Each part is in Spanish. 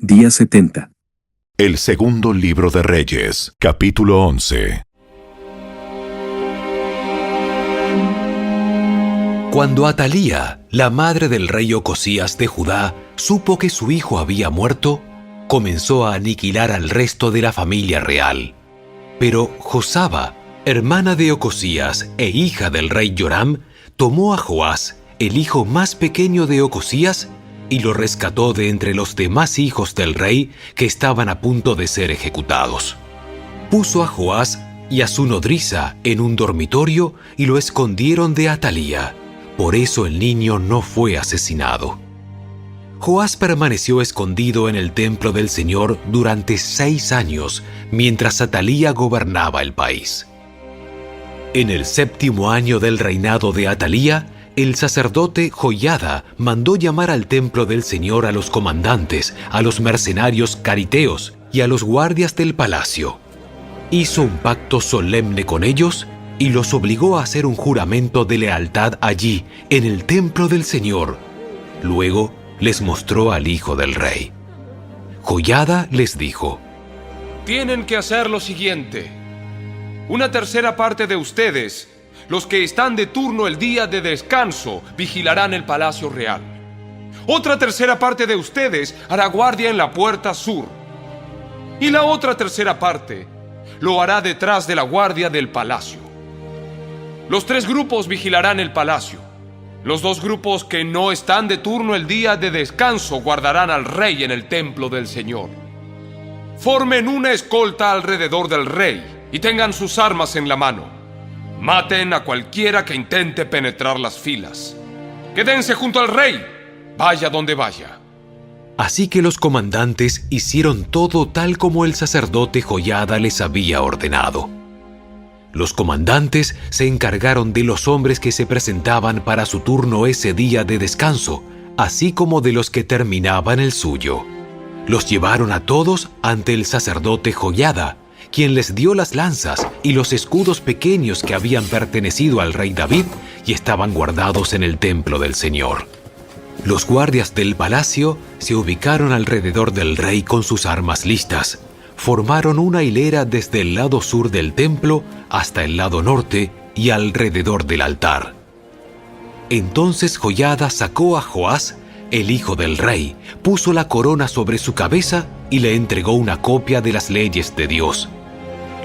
Día 70. El segundo libro de Reyes, capítulo 11. Cuando Atalía, la madre del rey Ocosías de Judá, supo que su hijo había muerto, comenzó a aniquilar al resto de la familia real. Pero Josaba, hermana de Ocosías e hija del rey Joram, tomó a Joás, el hijo más pequeño de Ocosías, y lo rescató de entre los demás hijos del rey que estaban a punto de ser ejecutados. Puso a Joás y a su nodriza en un dormitorio y lo escondieron de Atalía. Por eso el niño no fue asesinado. Joás permaneció escondido en el templo del Señor durante 6 años, mientras Atalía gobernaba el país. En el 7º año del reinado de Atalía, el sacerdote Joiada mandó llamar al templo del Señor a los comandantes, a los mercenarios cariteos y a los guardias del palacio. Hizo un pacto solemne con ellos y los obligó a hacer un juramento de lealtad allí, en el templo del Señor. Luego les mostró al hijo del rey. Joiada les dijo: Tienen que hacer lo siguiente. Una tercera parte de ustedes, los que están de turno el día de descanso, vigilarán el palacio real. Otra tercera parte de ustedes hará guardia en la puerta sur. Y la otra tercera parte lo hará detrás de la guardia del palacio. Los 3 grupos vigilarán el palacio. Los 2 grupos que no están de turno el día de descanso guardarán al rey en el templo del Señor. Formen una escolta alrededor del rey y tengan sus armas en la mano. Maten a cualquiera que intente penetrar las filas. Quédense junto al rey, vaya donde vaya. Así que los comandantes hicieron todo tal como el sacerdote Joiada les había ordenado. Los comandantes se encargaron de los hombres que se presentaban para su turno ese día de descanso, así como de los que terminaban el suyo. Los llevaron a todos ante el sacerdote Joiada, quien les dio las lanzas y los escudos pequeños que habían pertenecido al rey David y estaban guardados en el templo del Señor. Los guardias del palacio se ubicaron alrededor del rey con sus armas listas. Formaron una hilera desde el lado sur del templo hasta el lado norte y alrededor del altar. Entonces Joiada sacó a Joás, el hijo del rey, puso la corona sobre su cabeza y le entregó una copia de las leyes de Dios.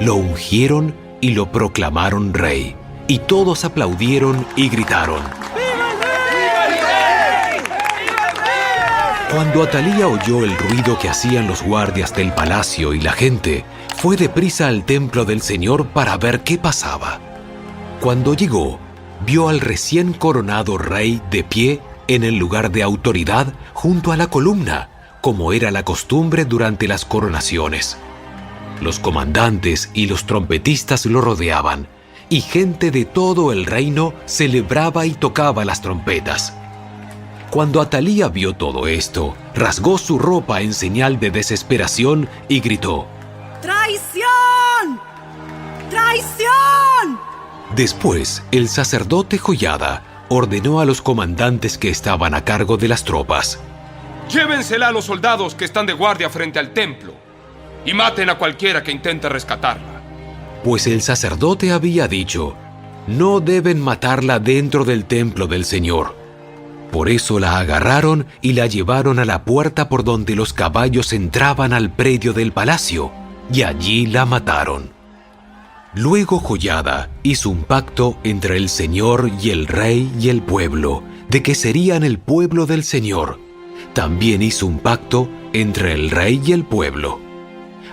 Lo ungieron y lo proclamaron rey, y todos aplaudieron y gritaron: ¡Viva el rey! ¡Viva el rey! Cuando Atalía oyó el ruido que hacían los guardias del palacio y la gente, fue deprisa al templo del Señor para ver qué pasaba. Cuando llegó, vio al recién coronado rey de pie en el lugar de autoridad junto a la columna, como era la costumbre durante las coronaciones. Los comandantes y los trompetistas lo rodeaban, y gente de todo el reino celebraba y tocaba las trompetas. Cuando Atalía vio todo esto, rasgó su ropa en señal de desesperación y gritó: ¡Traición! ¡Traición! Después, el sacerdote Joiada ordenó a los comandantes que estaban a cargo de las tropas: Llévensela a los soldados que están de guardia frente al templo y maten a cualquiera que intente rescatarla. Pues el sacerdote había dicho: no deben matarla dentro del templo del Señor. Por eso la agarraron y la llevaron a la puerta por donde los caballos entraban al predio del palacio, y allí la mataron. Luego Joiada hizo un pacto entre el Señor y el rey y el pueblo, de que serían el pueblo del Señor. También hizo un pacto entre el rey y el pueblo.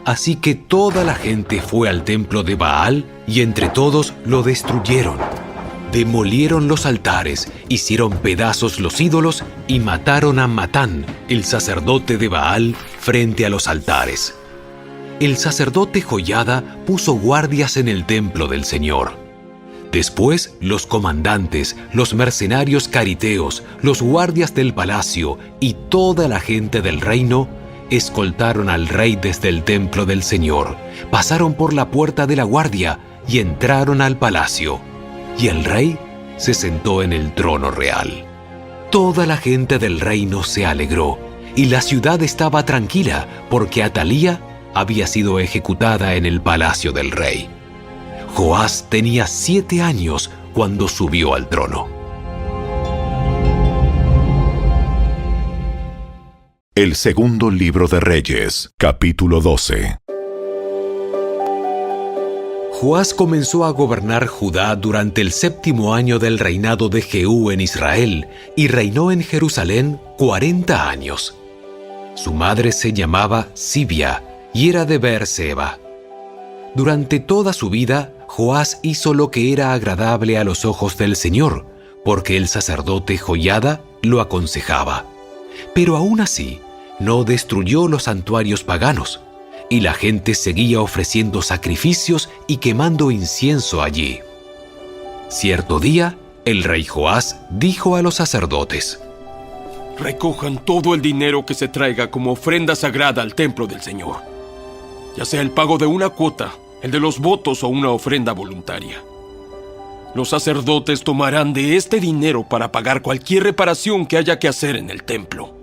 Así que toda la gente fue al templo de Baal y entre todos lo destruyeron. Demolieron los altares, hicieron pedazos los ídolos y mataron a Matán, el sacerdote de Baal, frente a los altares. El sacerdote Joiada puso guardias en el templo del Señor. Después, los comandantes, los mercenarios cariteos, los guardias del palacio y toda la gente del reino escoltaron al rey desde el templo del Señor, pasaron por la puerta de la guardia y entraron al palacio. Y el rey se sentó en el trono real. Toda la gente del reino se alegró, y la ciudad estaba tranquila porque Atalía había sido ejecutada en el palacio del rey. Joás tenía 7 años cuando subió al trono. El segundo libro de Reyes, capítulo 12. Joás comenzó a gobernar Judá durante el 7º año del reinado de Jehú en Israel y reinó en Jerusalén 40 años. Su madre se llamaba Sibia y era de Beerseba. Durante toda su vida, Joás hizo lo que era agradable a los ojos del Señor, porque el sacerdote Joiada lo aconsejaba. Pero aún así, no destruyó los santuarios paganos, y la gente seguía ofreciendo sacrificios y quemando incienso allí. Cierto día, el rey Joás dijo a los sacerdotes: recojan todo el dinero que se traiga como ofrenda sagrada al templo del Señor, ya sea el pago de una cuota, el de los votos o una ofrenda voluntaria. Los sacerdotes tomarán de este dinero para pagar cualquier reparación que haya que hacer en el templo.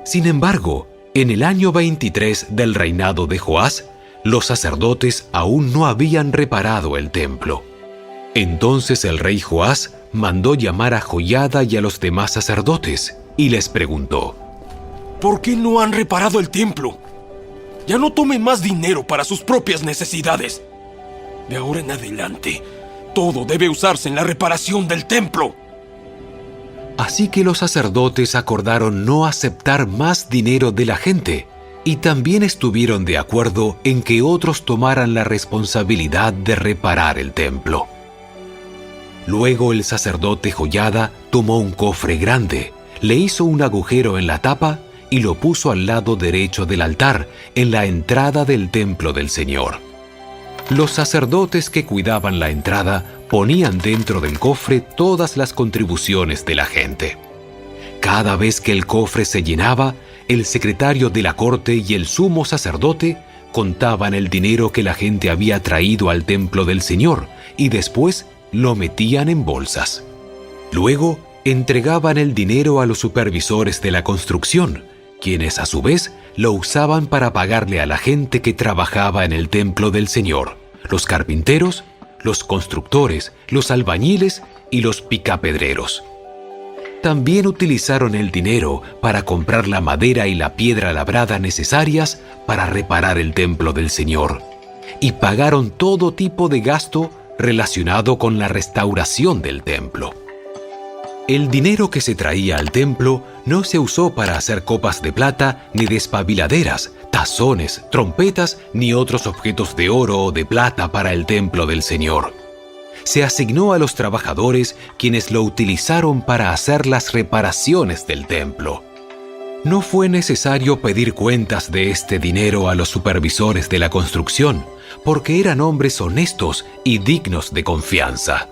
Sin embargo, en el año 23 del reinado de Joás, los sacerdotes aún no habían reparado el templo. Entonces el rey Joás mandó llamar a Joiada y a los demás sacerdotes y les preguntó: ¿por qué no han reparado el templo? Ya no tomen más dinero para sus propias necesidades. De ahora en adelante, todo debe usarse en la reparación del templo. Así que los sacerdotes acordaron no aceptar más dinero de la gente y también estuvieron de acuerdo en que otros tomaran la responsabilidad de reparar el templo. Luego el sacerdote Joiada tomó un cofre grande, le hizo un agujero en la tapa y lo puso al lado derecho del altar, en la entrada del templo del Señor. Los sacerdotes que cuidaban la entrada ponían dentro del cofre todas las contribuciones de la gente. Cada vez que el cofre se llenaba, el secretario de la corte y el sumo sacerdote contaban el dinero que la gente había traído al templo del Señor y después lo metían en bolsas. Luego entregaban el dinero a los supervisores de la construcción, quienes a su vez lo usaban para pagarle a la gente que trabajaba en el templo del Señor, los carpinteros, los constructores, los albañiles y los picapedreros. También utilizaron el dinero para comprar la madera y la piedra labrada necesarias para reparar el templo del Señor, y pagaron todo tipo de gasto relacionado con la restauración del templo. El dinero que se traía al templo no se usó para hacer copas de plata, ni despabiladeras, tazones, trompetas, ni otros objetos de oro o de plata para el templo del Señor. Se asignó a los trabajadores, quienes lo utilizaron para hacer las reparaciones del templo. No fue necesario pedir cuentas de este dinero a los supervisores de la construcción, porque eran hombres honestos y dignos de confianza.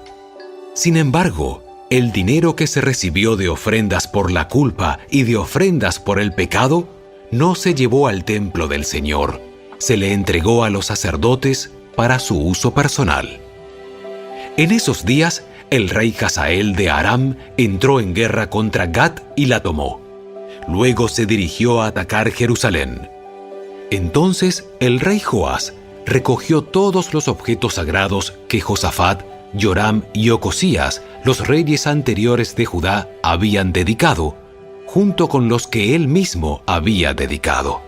Sin embargo, el dinero que se recibió de ofrendas por la culpa y de ofrendas por el pecado no se llevó al templo del Señor, se le entregó a los sacerdotes para su uso personal. En esos días, el rey Hazael de Aram entró en guerra contra Gat y la tomó. Luego se dirigió a atacar Jerusalén. Entonces el rey Joás recogió todos los objetos sagrados que Josafat, Joram y Ocosías, los reyes anteriores de Judá, habían dedicado, junto con los que él mismo había dedicado.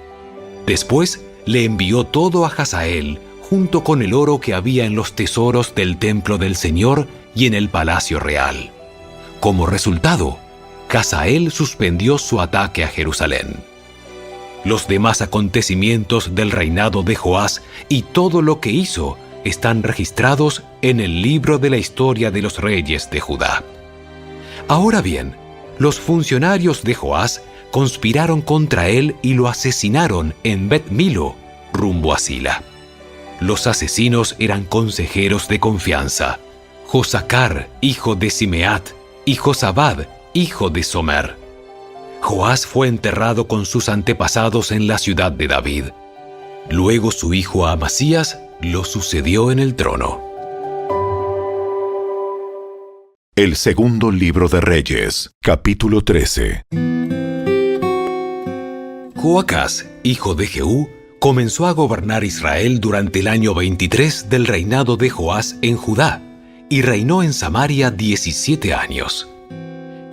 Después le envió todo a Hazael, junto con el oro que había en los tesoros del templo del Señor y en el palacio real. Como resultado, Hazael suspendió su ataque a Jerusalén. Los demás acontecimientos del reinado de Joás y todo lo que hizo están registrados en el libro de la historia de los reyes de Judá. Ahora bien, los funcionarios de Joás conspiraron contra él y lo asesinaron en Bet-Milo, rumbo a Sila. Los asesinos eran consejeros de confianza: Josacar, hijo de Simeat, y Josabad, hijo de Somer. Joás fue enterrado con sus antepasados en la ciudad de David. Luego su hijo Amasías lo sucedió en el trono. El segundo libro de Reyes, capítulo 13. Joacás, hijo de Jehú, comenzó a gobernar Israel durante el año 23 del reinado de Joás en Judá, y reinó en Samaria 17 años.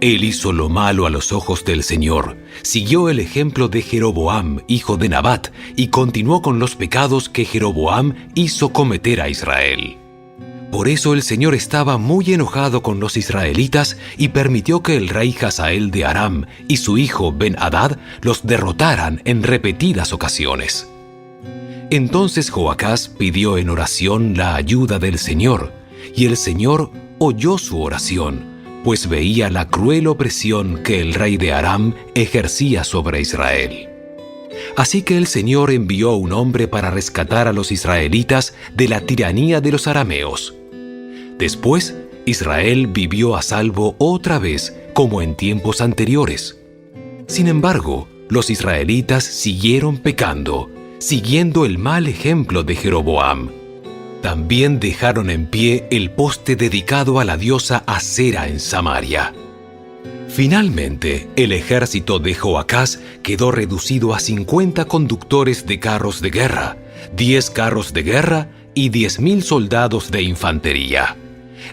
Él hizo lo malo a los ojos del Señor, siguió el ejemplo de Jeroboam, hijo de Nabat, y continuó con los pecados que Jeroboam hizo cometer a Israel. Por eso el Señor estaba muy enojado con los israelitas y permitió que el rey Hazael de Aram y su hijo Ben-Hadad los derrotaran en repetidas ocasiones. Entonces Joacás pidió en oración la ayuda del Señor, y el Señor oyó su oración, pues veía la cruel opresión que el rey de Aram ejercía sobre Israel. Así que el Señor envió un hombre para rescatar a los israelitas de la tiranía de los arameos. Después, Israel vivió a salvo otra vez, como en tiempos anteriores. Sin embargo, los israelitas siguieron pecando, siguiendo el mal ejemplo de Jeroboam. También dejaron en pie el poste dedicado a la diosa Asera en Samaria. Finalmente, el ejército de Joacás quedó reducido a 50 conductores de carros de guerra, 10 carros de guerra y 10.000 soldados de infantería.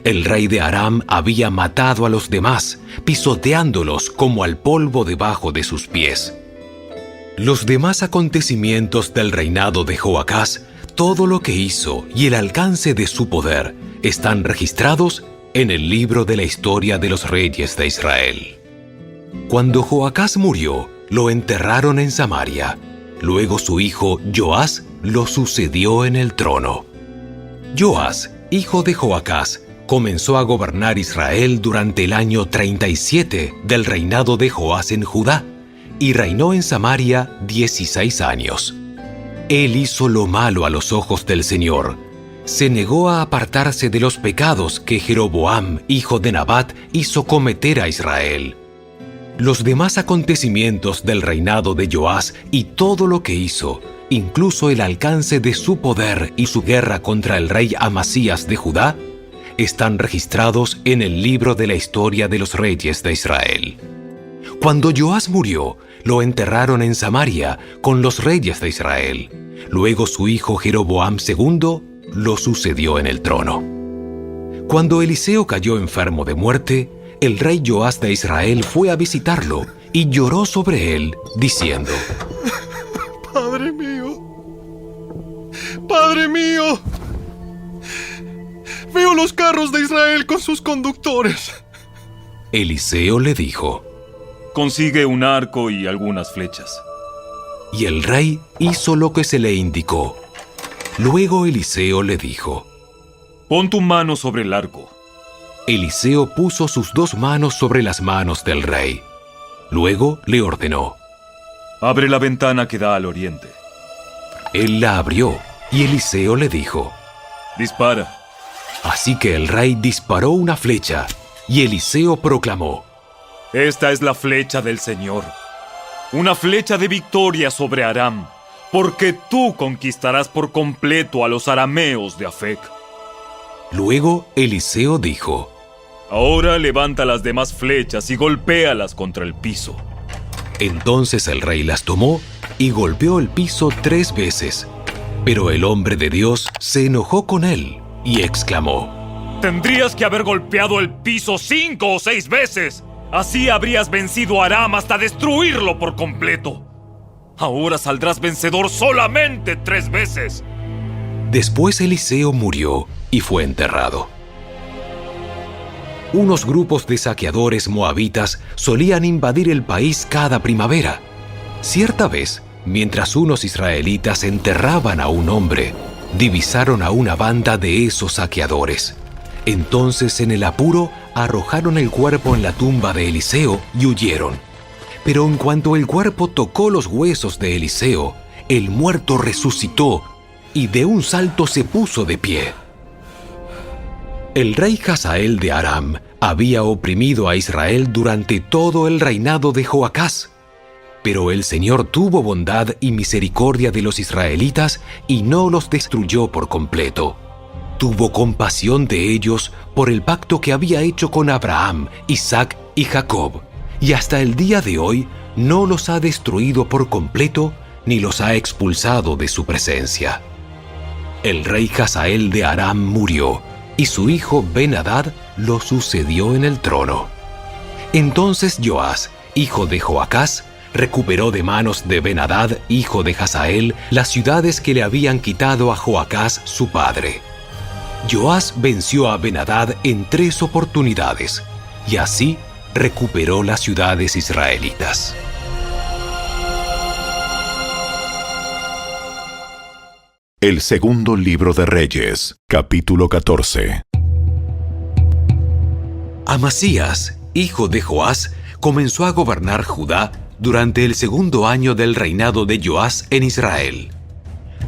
El rey de Aram había matado a los demás, pisoteándolos como al polvo debajo de sus pies. Los demás acontecimientos del reinado de Joacás, todo lo que hizo y el alcance de su poder, están registrados en el libro de la historia de los reyes de Israel. Cuando Joacás murió, lo enterraron en Samaria. Luego su hijo Joás lo sucedió en el trono. Joás, hijo de Joacás, comenzó a gobernar Israel durante el año 37 del reinado de Joás en Judá, y reinó en Samaria 16 años. Él hizo lo malo a los ojos del Señor. Se negó a apartarse de los pecados que Jeroboam, hijo de Nabat, hizo cometer a Israel. Los demás acontecimientos del reinado de Joás y todo lo que hizo, incluso el alcance de su poder y su guerra contra el rey Amasías de Judá, están registrados en el libro de la historia de los reyes de Israel. Cuando Joás murió, lo enterraron en Samaria con los reyes de Israel. Luego su hijo Jeroboam II lo sucedió en el trono. Cuando Eliseo cayó enfermo de muerte, el rey Joás de Israel fue a visitarlo y lloró sobre él, diciendo: ¡Padre mío! ¡Padre mío! Veo los carros de Israel con sus conductores. Eliseo le dijo: Consigue un arco y algunas flechas. Y el rey hizo lo que se le indicó. Luego Eliseo le dijo: Pon tu mano sobre el arco. Eliseo puso sus 2 manos sobre las manos del rey. Luego le ordenó: Abre la ventana que da al oriente. Él la abrió, y Eliseo le dijo: Dispara. Así que el rey disparó una flecha, y Eliseo proclamó: Esta es la flecha del Señor, una flecha de victoria sobre Aram, porque tú conquistarás por completo a los arameos de Afec. Luego Eliseo dijo: Ahora levanta las demás flechas y golpéalas contra el piso. Entonces el rey las tomó y golpeó el piso 3 veces. Pero el hombre de Dios se enojó con él y exclamó: Tendrías que haber golpeado el piso 5 o 6 veces. Así habrías vencido a Aram hasta destruirlo por completo. Ahora saldrás vencedor solamente 3 veces. Después Eliseo murió y fue enterrado. Unos grupos de saqueadores moabitas solían invadir el país cada primavera. Cierta vez, mientras unos israelitas enterraban a un hombre, divisaron a una banda de esos saqueadores. Entonces, en el apuro, arrojaron el cuerpo en la tumba de Eliseo y huyeron. Pero en cuanto el cuerpo tocó los huesos de Eliseo, el muerto resucitó y de un salto se puso de pie. El rey Hazael de Aram había oprimido a Israel durante todo el reinado de Joacás. Pero el Señor tuvo bondad y misericordia de los israelitas y no los destruyó por completo. Tuvo compasión de ellos por el pacto que había hecho con Abraham, Isaac y Jacob, y hasta el día de hoy no los ha destruido por completo ni los ha expulsado de su presencia. El rey Hazael de Aram murió, y su hijo Ben-Hadad lo sucedió en el trono. Entonces Joás, hijo de Joacás, recuperó de manos de Ben-Hadad, hijo de Hazael, las ciudades que le habían quitado a Joacás su padre. Joás venció a Ben-Hadad en 3 oportunidades, y así recuperó las ciudades israelitas. El segundo libro de Reyes, capítulo 14. Amasías, hijo de Joás, comenzó a gobernar Judá durante el 2.º año del reinado de Joás en Israel.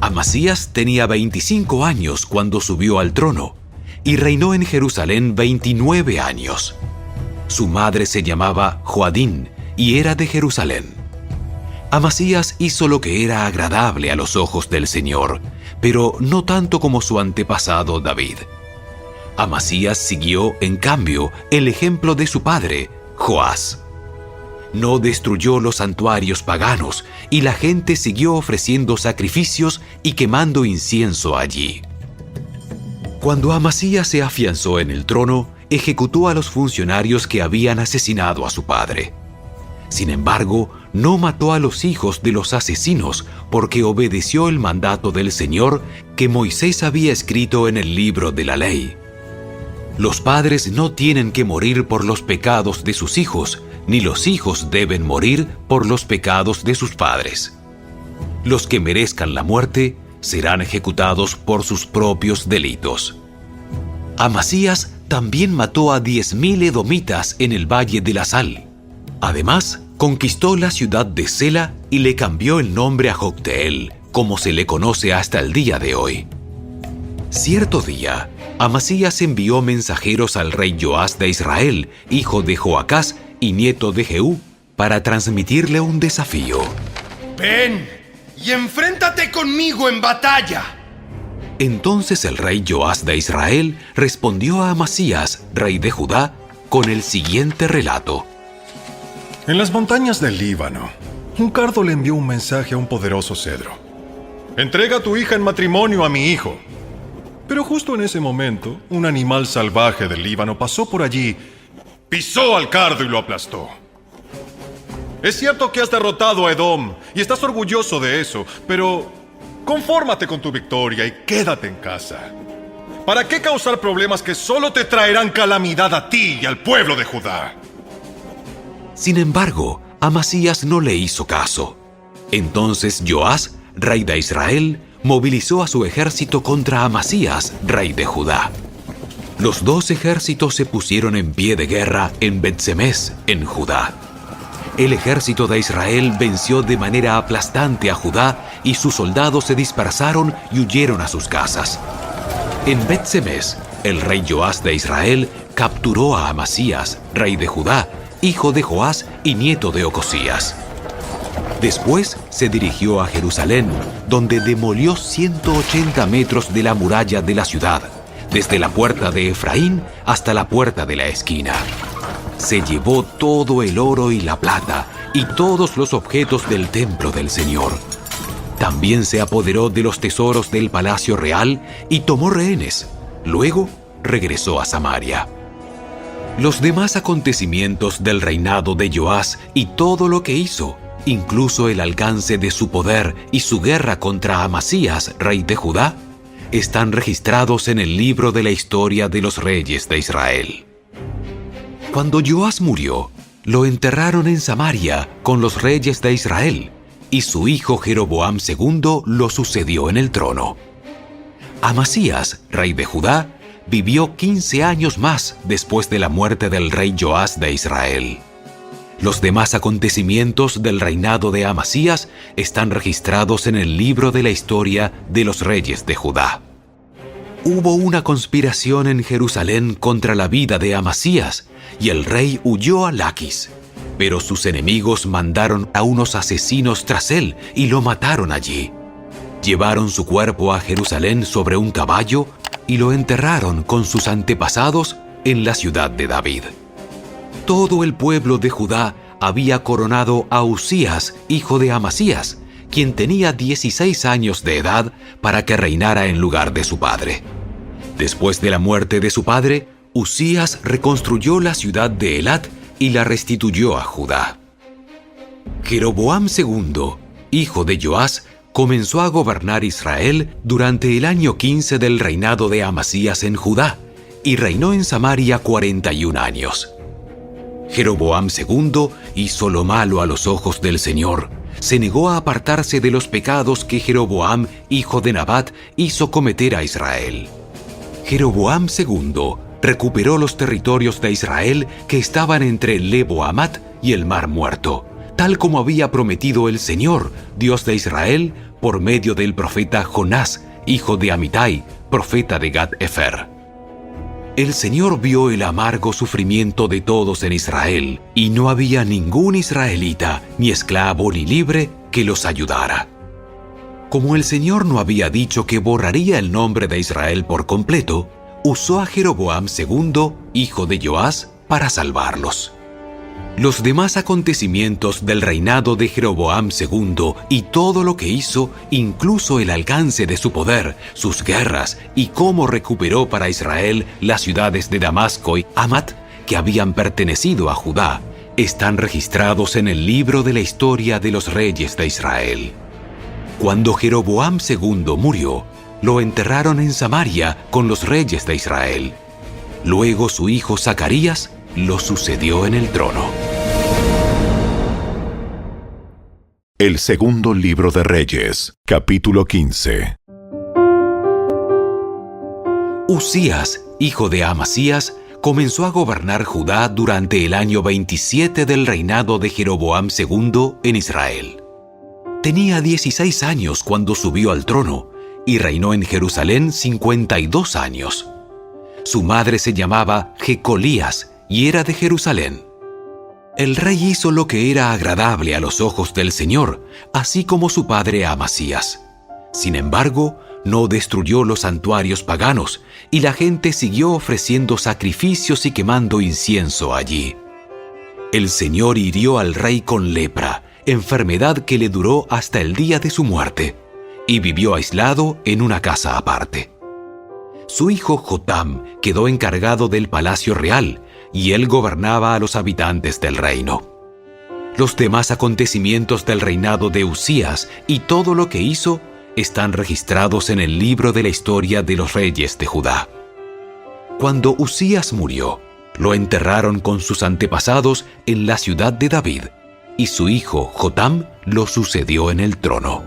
Amasías tenía 25 años cuando subió al trono y reinó en Jerusalén 29 años. Su madre se llamaba Joadín y era de Jerusalén. Amasías hizo lo que era agradable a los ojos del Señor, pero no tanto como su antepasado David. Amasías siguió, en cambio, el ejemplo de su padre, Joás. No destruyó los santuarios paganos y la gente siguió ofreciendo sacrificios y quemando incienso allí. Cuando Amasías se afianzó en el trono, ejecutó a los funcionarios que habían asesinado a su padre. Sin embargo, no mató a los hijos de los asesinos porque obedeció el mandato del Señor que Moisés había escrito en el libro de la ley. Los padres no tienen que morir por los pecados de sus hijos, ni los hijos deben morir por los pecados de sus padres. Los que merezcan la muerte serán ejecutados por sus propios delitos. Amasías también mató a 10.000 edomitas en el Valle de la Sal. Además, conquistó la ciudad de Sela y le cambió el nombre a Jocteel, como se le conoce hasta el día de hoy. Cierto día, Amasías envió mensajeros al rey Joás de Israel, hijo de Joacás y nieto de Jehú, para transmitirle un desafío. Ven y enfréntate conmigo en batalla. Entonces el rey Joás de Israel respondió a Amasías, rey de Judá, con el siguiente relato. En las montañas del Líbano, un cardo le envió un mensaje a un poderoso cedro. Entrega a tu hija en matrimonio a mi hijo. Pero justo en ese momento, un animal salvaje del Líbano pasó por allí, pisó al cardo y lo aplastó. Es cierto que has derrotado a Edom y estás orgulloso de eso, pero confórmate con tu victoria y quédate en casa. ¿Para qué causar problemas que solo te traerán calamidad a ti y al pueblo de Judá? Sin embargo, Amasías no le hizo caso. Entonces Joás, rey de Israel, movilizó a su ejército contra Amasías, rey de Judá. Los 2 ejércitos se pusieron en pie de guerra en Bet-Semes, en Judá. El ejército de Israel venció de manera aplastante a Judá y sus soldados se dispersaron y huyeron a sus casas. En Bet-Semes, el rey Joás de Israel capturó a Amasías, rey de Judá, hijo de Joás y nieto de Ocosías. Después se dirigió a Jerusalén, donde demolió 180 metros de la muralla de la ciudad, desde la puerta de Efraín hasta la puerta de la esquina. Se llevó todo el oro y la plata y todos los objetos del templo del Señor. También se apoderó de los tesoros del palacio real y tomó rehenes. Luego regresó a Samaria. Los demás acontecimientos del reinado de Joás y todo lo que hizo, incluso el alcance de su poder y su guerra contra Amasías, rey de Judá, están registrados en el libro de la historia de los reyes de Israel. Cuando Joás murió, lo enterraron en Samaria con los reyes de Israel, y su hijo Jeroboam II lo sucedió en el trono. Amasías, rey de Judá, vivió 15 años más después de la muerte del rey Joás de Israel. Los demás acontecimientos del reinado de Amasías están registrados en el libro de la historia de los reyes de Judá. Hubo una conspiración en Jerusalén contra la vida de Amasías, y el rey huyó a Laquis. Pero sus enemigos mandaron a unos asesinos tras él y lo mataron allí. Llevaron su cuerpo a Jerusalén sobre un caballo y lo enterraron con sus antepasados en la ciudad de David. Todo el pueblo de Judá había coronado a Usías, hijo de Amasías, quien tenía 16 años de edad, para que reinara en lugar de su padre. Después de la muerte de su padre, Usías reconstruyó la ciudad de Elat y la restituyó a Judá. Jeroboam II, hijo de Joás, comenzó a gobernar Israel durante el año 15 del reinado de Amasías en Judá, y reinó en Samaria 41 años. Jeroboam II hizo lo malo a los ojos del Señor. Se negó a apartarse de los pecados que Jeroboam, hijo de Nabat, hizo cometer a Israel. Jeroboam II recuperó los territorios de Israel que estaban entre Lebo-Hamat y el Mar Muerto, tal como había prometido el Señor, Dios de Israel, por medio del profeta Jonás, hijo de Amitai, profeta de Gat-Efer. El Señor vio el amargo sufrimiento de todos en Israel, y no había ningún israelita, ni esclavo ni libre, que los ayudara. Como el Señor no había dicho que borraría el nombre de Israel por completo, usó a Jeroboam II, hijo de Joás, para salvarlos. Los demás acontecimientos del reinado de Jeroboam II y todo lo que hizo, incluso el alcance de su poder, sus guerras y cómo recuperó para Israel las ciudades de Damasco y Hamat, que habían pertenecido a Judá, están registrados en el libro de la historia de los reyes de Israel. Cuando Jeroboam II murió, lo enterraron en Samaria con los reyes de Israel. Luego su hijo Zacarías lo sucedió en el trono. El segundo libro de Reyes, capítulo 15. Usías, hijo de Amasías, comenzó a gobernar Judá durante el año 27 del reinado de Jeroboam II en Israel. Tenía 16 años cuando subió al trono y reinó en Jerusalén 52 años. Su madre se llamaba Jecolías y era de Jerusalén. El rey hizo lo que era agradable a los ojos del Señor, así como su padre Amasías. Sin embargo, no destruyó los santuarios paganos, y la gente siguió ofreciendo sacrificios y quemando incienso allí. El Señor hirió al rey con lepra, enfermedad que le duró hasta el día de su muerte, y vivió aislado en una casa aparte. Su hijo Jotam quedó encargado del palacio real, y él gobernaba a los habitantes del reino. Los demás acontecimientos del reinado de Usías y todo lo que hizo están registrados en el libro de la historia de los reyes de Judá. Cuando Usías murió, lo enterraron con sus antepasados en la ciudad de David, y su hijo Jotam lo sucedió en el trono.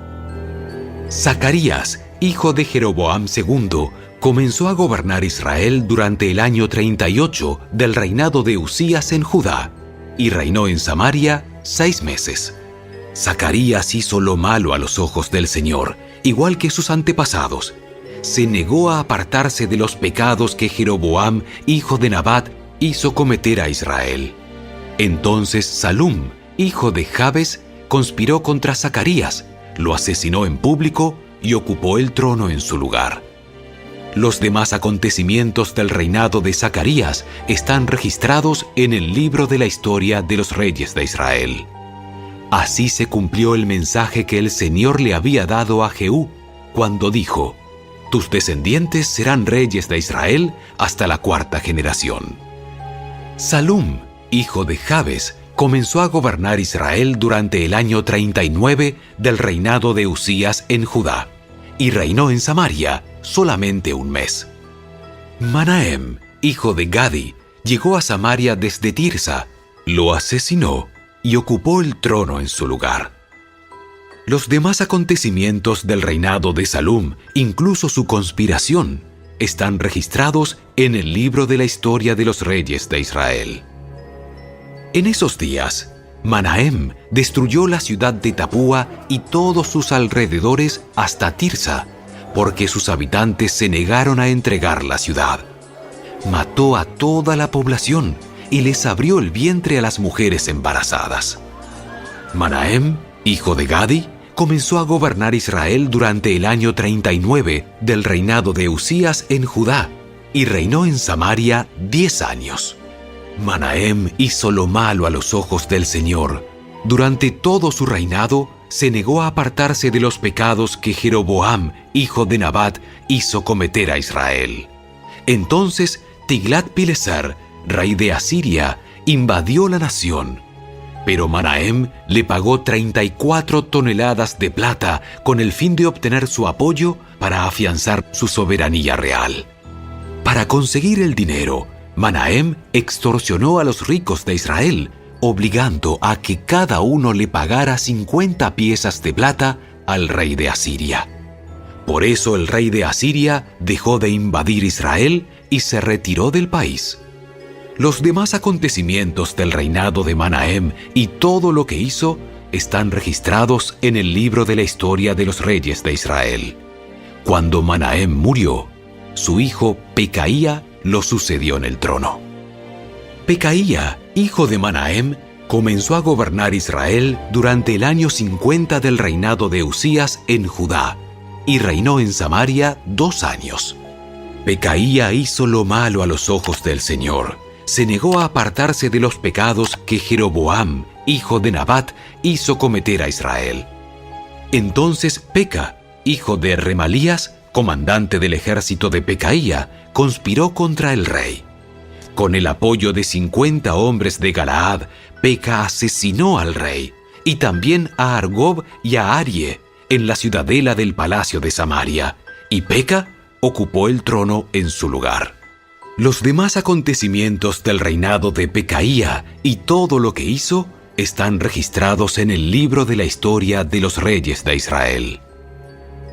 Zacarías, hijo de Jeroboam II, comenzó a gobernar Israel durante el año 38 del reinado de Usías en Judá, y reinó en Samaria 6 meses. Zacarías hizo lo malo a los ojos del Señor, igual que sus antepasados. Se negó a apartarse de los pecados que Jeroboam, hijo de Nabat, hizo cometer a Israel. Entonces Salum, hijo de Jabes, conspiró contra Zacarías, lo asesinó en público y ocupó el trono en su lugar. Los demás acontecimientos del reinado de Zacarías están registrados en el libro de la historia de los reyes de Israel. Así se cumplió el mensaje que el Señor le había dado a Jehú, cuando dijo: «Tus descendientes serán reyes de Israel hasta la 4ª generación». Salum, hijo de Jabes, comenzó a gobernar Israel durante el año 39 del reinado de Usías en Judá, y reinó en Samaria solamente 1 mes. Manahem, hijo de Gadi, llegó a Samaria desde Tirsa, lo asesinó y ocupó el trono en su lugar. Los demás acontecimientos del reinado de Salum, incluso su conspiración, están registrados en el libro de la historia de los reyes de Israel. En esos días, Manahem destruyó la ciudad de Tapúa y todos sus alrededores hasta Tirsa, porque sus habitantes se negaron a entregar la ciudad. Mató a toda la población y les abrió el vientre a las mujeres embarazadas. Manahem, hijo de Gadi, comenzó a gobernar Israel durante el año 39 del reinado de Usías en Judá, y reinó en Samaria 10 años. Manahem hizo lo malo a los ojos del Señor. Durante todo su reinado, se negó a apartarse de los pecados que Jeroboam, hijo de Nabat, hizo cometer a Israel. Entonces Tiglat-Pileser, rey de Asiria, invadió la nación. Pero Manahem le pagó 34 toneladas de plata con el fin de obtener su apoyo para afianzar su soberanía real. Para conseguir el dinero, Manahem extorsionó a los ricos de Israel, obligando a que cada uno le pagara 50 piezas de plata al rey de Asiria. Por eso el rey de Asiria dejó de invadir Israel y se retiró del país. Los demás acontecimientos del reinado de Manahem y todo lo que hizo están registrados en el libro de la historia de los reyes de Israel. Cuando Manahem murió, su hijo Pecaía lo sucedió en el trono. Pecaía, hijo de Manahem, comenzó a gobernar Israel durante el año 50 del reinado de Usías en Judá, y reinó en Samaria 2 años. Pecaía hizo lo malo a los ojos del Señor. Se negó a apartarse de los pecados que Jeroboam, hijo de Nabat, hizo cometer a Israel. Entonces Peca, hijo de Remalías, comandante del ejército de Pecaía, conspiró contra el rey. Con el apoyo de 50 hombres de Galaad, Peca asesinó al rey, y también a Argob y a Arie, en la ciudadela del palacio de Samaria, y Peca ocupó el trono en su lugar. Los demás acontecimientos del reinado de Pecaía y todo lo que hizo están registrados en el libro de la historia de los reyes de Israel.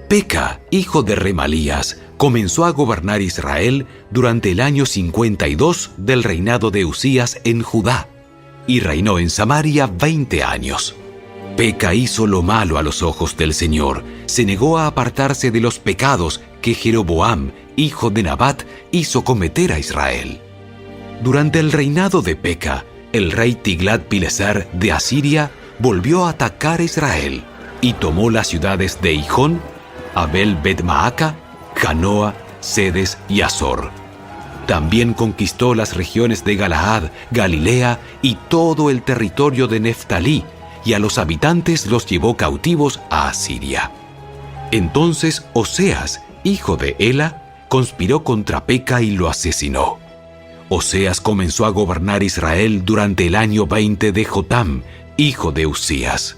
Peca, hijo de Remalías, comenzó a gobernar Israel durante el año 52 del reinado de Usías en Judá, y reinó en Samaria 20 años. Peca hizo lo malo a los ojos del Señor, se negó a apartarse de los pecados que Jeroboam, hijo de Nabat, hizo cometer a Israel. Durante el reinado de Peca, el rey Tiglat-Pileser de Asiria volvió a atacar a Israel y tomó las ciudades de Hijón, Abel-Bet-Maaca, Janoa, Sedes y Azor. También conquistó las regiones de Galaad, Galilea y todo el territorio de Neftalí, y a los habitantes los llevó cautivos a Asiria. Entonces Oseas, hijo de Ela, conspiró contra Peca y lo asesinó. Oseas comenzó a gobernar Israel durante el año 20 de Jotam, hijo de Usías.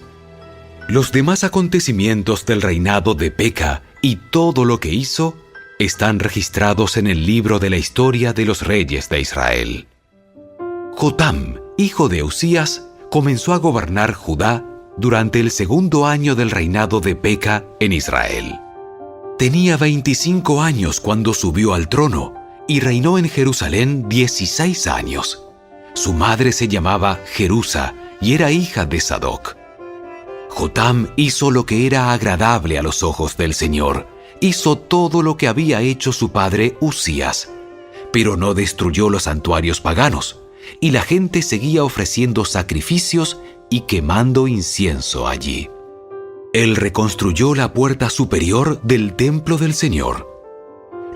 Los demás acontecimientos del reinado de Peca y todo lo que hizo están registrados en el libro de la historia de los reyes de Israel. Jotam, hijo de Usías, comenzó a gobernar Judá durante el 2.º año del reinado de Peca en Israel. Tenía 25 años cuando subió al trono y reinó en Jerusalén 16 años. Su madre se llamaba Jerusa y era hija de Sadoc. Jotam hizo lo que era agradable a los ojos del Señor. Hizo todo lo que había hecho su padre Usías, pero no destruyó los santuarios paganos, y la gente seguía ofreciendo sacrificios y quemando incienso allí. Él reconstruyó la puerta superior del templo del Señor.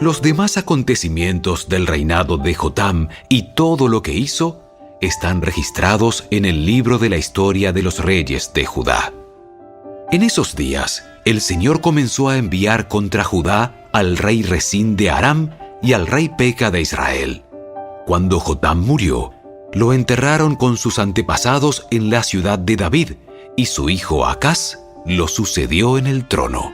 Los demás acontecimientos del reinado de Jotam y todo lo que hizo están registrados en el libro de la historia de los reyes de Judá. En esos días, el Señor comenzó a enviar contra Judá al rey Resín de Aram y al rey Peca de Israel. Cuando Jotam murió, lo enterraron con sus antepasados en la ciudad de David, y su hijo Acaz lo sucedió en el trono.